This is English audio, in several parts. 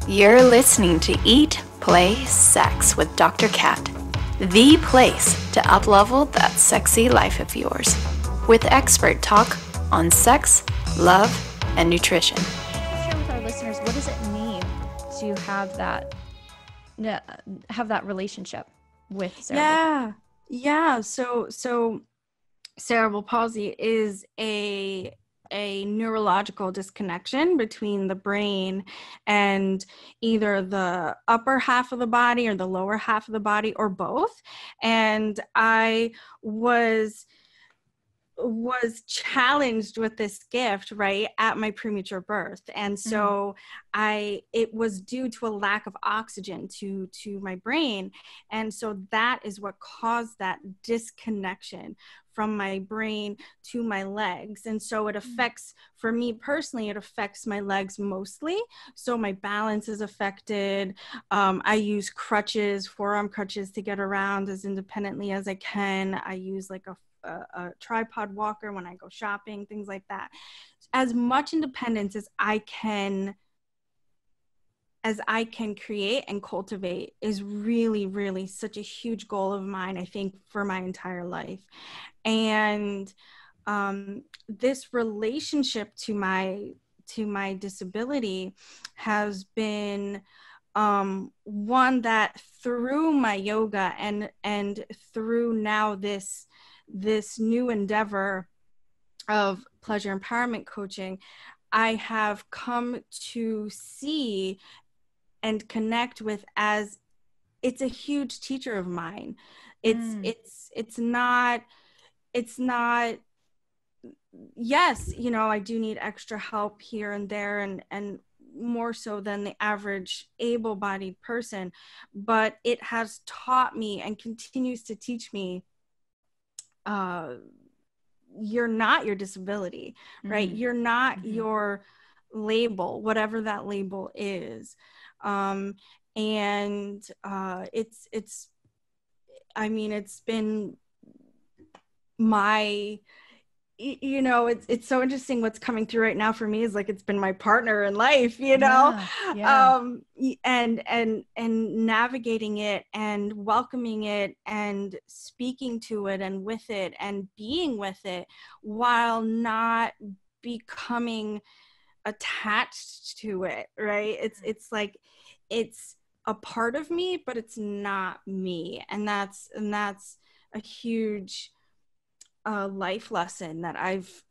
You're listening to Eat, Play, Sex with Dr. Kat, the place to uplevel that sexy life of yours, with expert talk on sex, love, and nutrition. Share with our listeners, what does it mean to have that relationship with cerebral? Yeah. So cerebral palsy is a neurological disconnection between the brain and either the upper half of the body or the lower half of the body, or both. And I was challenged with this gift right at my premature birth, and so it was due to a lack of oxygen to my brain, and so that is what caused that disconnection from my brain to my legs. And so it affects, for me personally, it affects my legs mostly. So my balance is affected. I use crutches, forearm crutches, to get around as independently as I can. I use like a tripod walker when I go shopping, things like that. As much independence as I can create and cultivate is really, really such a huge goal of mine, I think, for my entire life. And this relationship to my disability has been one that, through my yoga and through now this new endeavor of pleasure empowerment coaching, I have come to see and connect with as it's a huge teacher of mine. It's not, yes, you know, I do need extra help here and there, and more so than the average able-bodied person, but it has taught me and continues to teach me, you're not your disability, right? You're not your label, whatever that label is. It's I mean, it's been my, you know, it's so interesting. What's coming through right now for me is like, it's been my partner in life, you know. And navigating it and welcoming it and speaking to it and with it and being with it, while not becoming attached to it, right? It's like, it's a part of me, but it's not me. And that's a huge life lesson that I've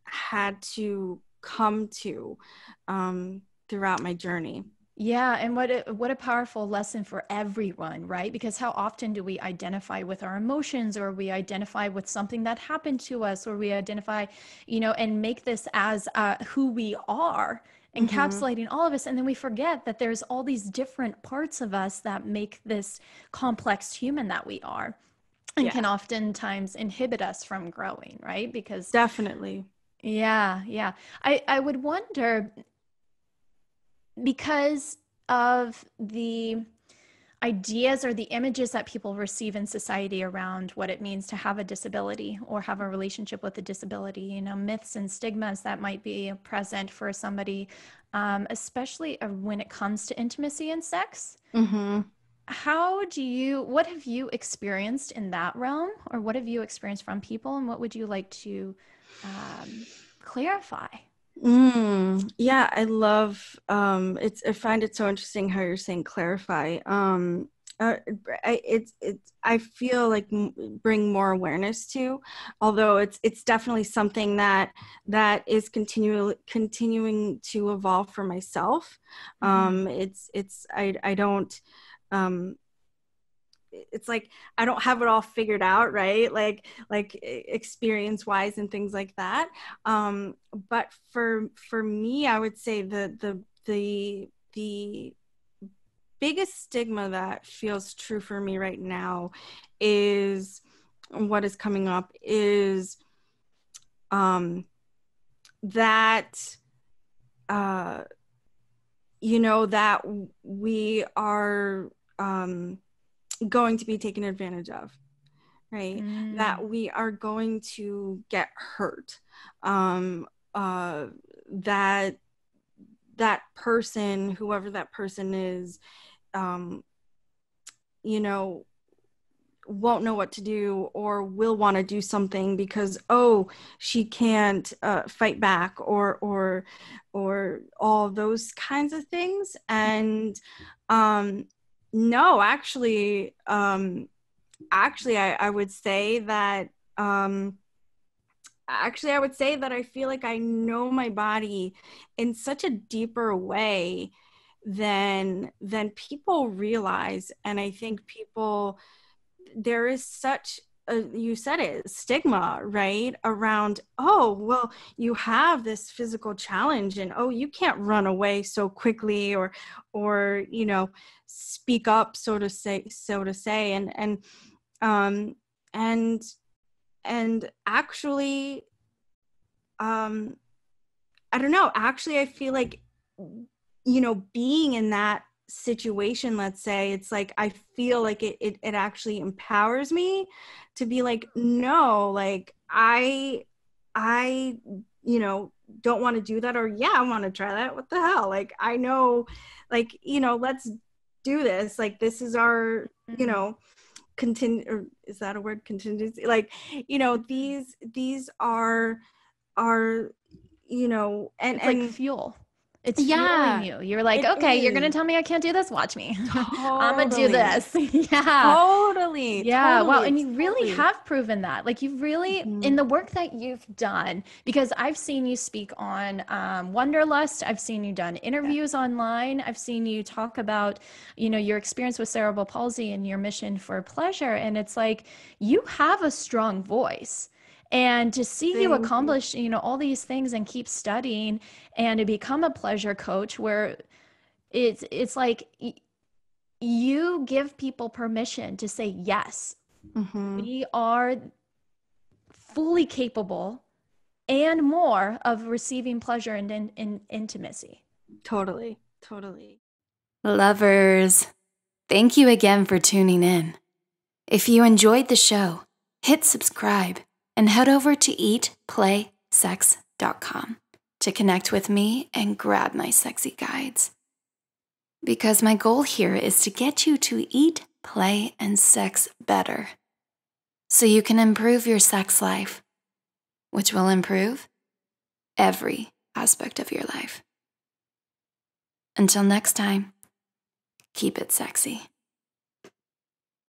had to come to throughout my journey. Yeah, and what a powerful lesson for everyone, right? Because how often do we identify with our emotions, or we identify with something that happened to us, or we identify, you know, and make this as who we are, encapsulating all of us, and then we forget that there's all these different parts of us that make this complex human that we are, and can oftentimes inhibit us from growing, right? Because definitely. Yeah. I would wonder, because of the ideas or the images that people receive in society around what it means to have a disability or have a relationship with a disability, you know, myths and stigmas that might be present for somebody, especially when it comes to intimacy and sex. What have you experienced in that realm, or what have you experienced from people, and what would you like to clarify? Yeah, I love I find it so interesting how you're saying clarify. I feel like bring more awareness to, although it's definitely something that is continuing to evolve for myself. I don't it's like I don't have it all figured out, right? Like experience wise and things like that. But for me, I would say the biggest stigma that feels true for me right now is what is coming up is that you know, that we are going to be taken advantage of, right? That we are going that that person, whoever that person is, you know, won't know what to do or will want to do something because, oh, she can't fight back or all those kinds of things. And no, actually, I would say that I would say that I feel like I know my body in such a deeper way than people realize. And I think people, there is such a, you said it, stigma, right, around, oh, well, you have this physical challenge and, oh, you can't run away so quickly or you know, speak up, so to say. Um and actually, I don't know, actually I feel like, you know, being in that situation, let's say, it's like I feel like it actually empowers me to be like, no, like I you know, don't want to do that, or yeah, I want to try that, what the hell, like I know, like, you know, let's do this, like this is our, you know, or is that a word, contingency, like, you know, these are you know, and It's like fuel. It's yeah, fueling you. You're like, it okay, you're going to is. tell me I can't do this? Watch me. I'm going to do Totally. this. Yeah. Totally. Yeah. Wow. Totally. And you really Totally. have proven that. Like you've really, in Mhm. the work that you've done, because I've seen you speak on Wanderlust. I've seen you done interviews online. I've seen you talk about, you know, your experience with cerebral palsy and your mission for pleasure. And it's like, you have a strong voice. And to see you Thank you. accomplish, you know, all these things and keep studying and to become a pleasure coach where it's like you give people permission to say yes, Mm-hmm. we are fully capable and more of receiving pleasure and in intimacy. Totally. Totally. Lovers, thank you again for tuning in. If you enjoyed the show, hit subscribe and head over to eatplaysex.com to connect with me and grab my sexy guides. Because my goal here is to get you to eat, play, and sex better so you can improve your sex life, which will improve every aspect of your life. Until next time, keep it sexy.